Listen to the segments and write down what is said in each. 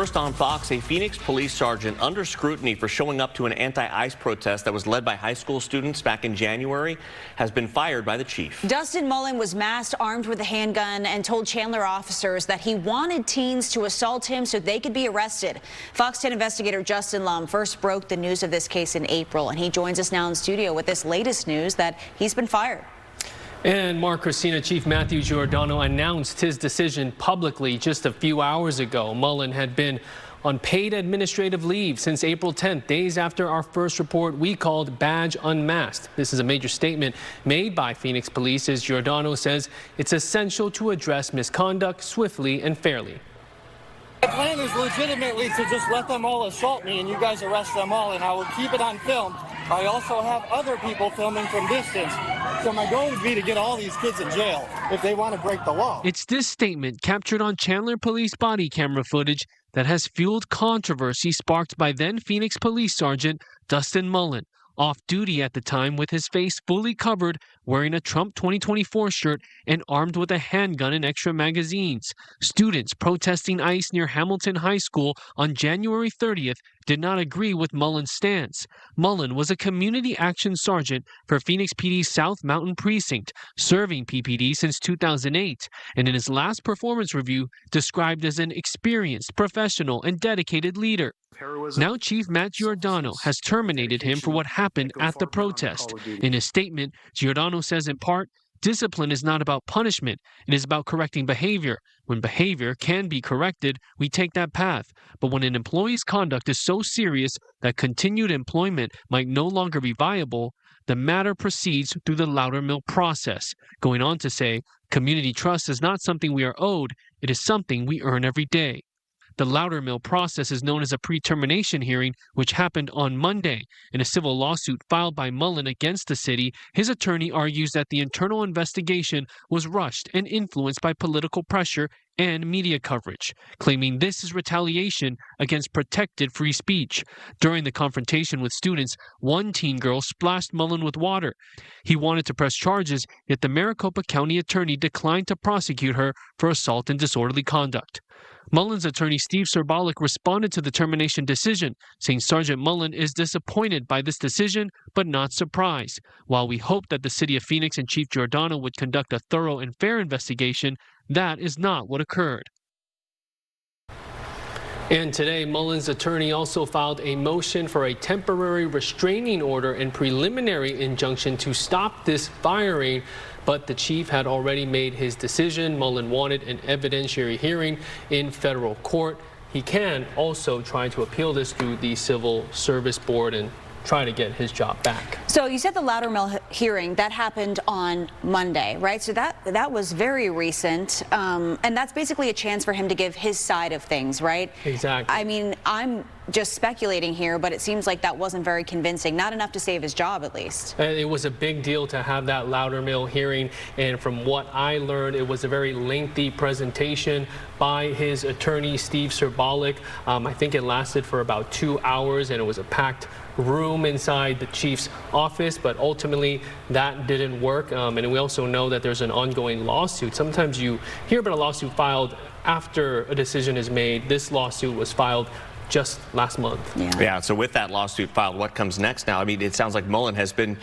First on Fox, a Phoenix police sergeant under scrutiny for showing up to an anti-ICE protest that was led by high school students back in January has been fired by the chief. Dusten Mullen was masked, armed with a handgun, and told Chandler officers that he wanted teens to assault him so they could be arrested. Fox 10 investigator Justin Lum first broke the news of this case in April, and he joins us now in studio with this latest news that he's been fired. And Mark, Christina, Chief Matthew Giordano announced his decision publicly just a few hours ago. Mullen had been on paid administrative leave since April 10th, days after our first report we called Badge Unmasked. This is a major statement made by Phoenix Police as Giordano says it's essential to address misconduct swiftly and fairly. My plan is legitimately to just let them all assault me and you guys arrest them all, and I will keep it on film. I also have other people filming from distance. So my goal would be to get all these kids in jail if they want to break the law. It's this statement captured on Chandler police body camera footage that has fueled controversy sparked by then Phoenix Police Sergeant Dusten Mullen, off duty at the time with his face fully covered, wearing a Trump 2024 shirt and armed with a handgun and extra magazines. Students protesting ICE near Hamilton High School on January 30th did not agree with Mullen's stance. Mullen was a community action sergeant for Phoenix PD's South Mountain Precinct, serving PPD since 2008, and in his last performance review, described as an experienced, professional, and dedicated leader. Now Chief Matt Giordano has terminated him for what happened at the protest. In his statement, Giordano says in part, discipline is not about punishment, it is about correcting behavior. When behavior can be corrected, we take that path. But when an employee's conduct is so serious that continued employment might no longer be viable, the matter proceeds through the Loudermill process. Going on to say, community trust is not something we are owed, it is something we earn every day. The Loudermill process is known as a pre-termination hearing, which happened on Monday. In a civil lawsuit filed by Mullen against the city, his attorney argues that the internal investigation was rushed and influenced by political pressure and media coverage, claiming this is retaliation against protected free speech. During the confrontation with students, one teen girl splashed Mullen with water. He wanted to press charges, yet the Maricopa County attorney declined to prosecute her for assault and disorderly conduct. Mullen's attorney Steve Serbalik responded to the termination decision, saying Sergeant Mullen is disappointed by this decision, but not surprised. While we hope that the city of Phoenix and Chief Giordano would conduct a thorough and fair investigation, that is not what occurred. And today, Mullen's attorney also filed a motion for a temporary restraining order and preliminary injunction to stop this firing, but the chief had already made his decision. Mullen wanted an evidentiary hearing in federal court. He can also try to appeal this through the Civil Service Board and try to get his job back. So you said the Loudermill hearing, that happened on Monday, right? So that was very recent, and that's basically a chance for him to give his side of things, right? Exactly. I mean, I'm just speculating here, but it seems like that wasn't very convincing, not enough to save his job at least. It was a big deal to have that Loudermill hearing, and from what I learned, it was a very lengthy presentation by his attorney, Steve Serbalik. I think it lasted for about 2 hours, and it was a packed room inside the chief's office, but ultimately that didn't work. And we also know that there's an ongoing lawsuit. Sometimes you hear about a lawsuit filed after a decision is made. This lawsuit was filed just last month. Yeah, so with that lawsuit filed, what comes next now? I mean, it sounds like Mullen has been,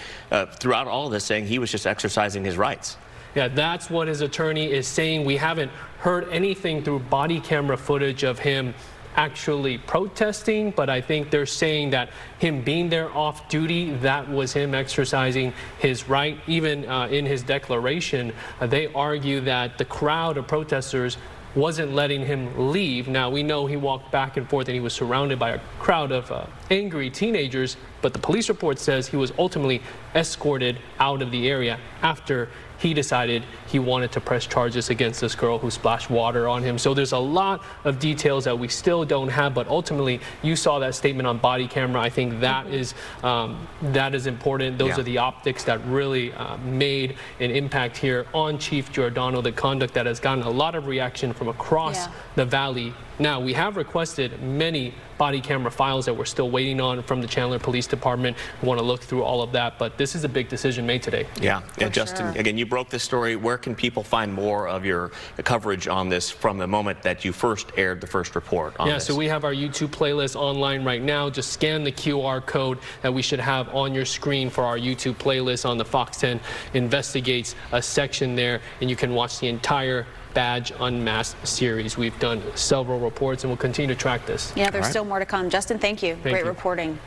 throughout all of this, saying he was just exercising his rights. Yeah, that's what his attorney is saying. We haven't heard anything through body camera footage of him actually protesting, but I think they're saying that him being there off duty, that was him exercising his right. Even in his declaration, they argue that the crowd of protesters wasn't letting him leave. Now, we know he walked back and forth and he was surrounded by a crowd of angry teenagers, but the police report says he was ultimately escorted out of the area after he decided he wanted to press charges against this girl who splashed water on him. So there's a lot of details that we still don't have, but ultimately you saw that statement on body camera. I think that is important. Those are the optics that really made an impact here on Chief Giordano, the conduct that has gotten a lot of reaction from across the valley Now, we have requested many body camera files that we're still waiting on from the Chandler Police Department. We want to look through all of that, but this is a big decision made today. Yeah, Justin, again, you broke this story. Where can people find more of your coverage on this from the moment that you first aired the first report on this? So we have our YouTube playlist online right now. Just scan the QR code that we should have on your screen for our YouTube playlist on the Fox 10 Investigates section there, and you can watch the entire Badge Unmasked series. We've done several reports and we'll continue to track this. Yeah, there's still more to come. Justin, thank you. Great reporting.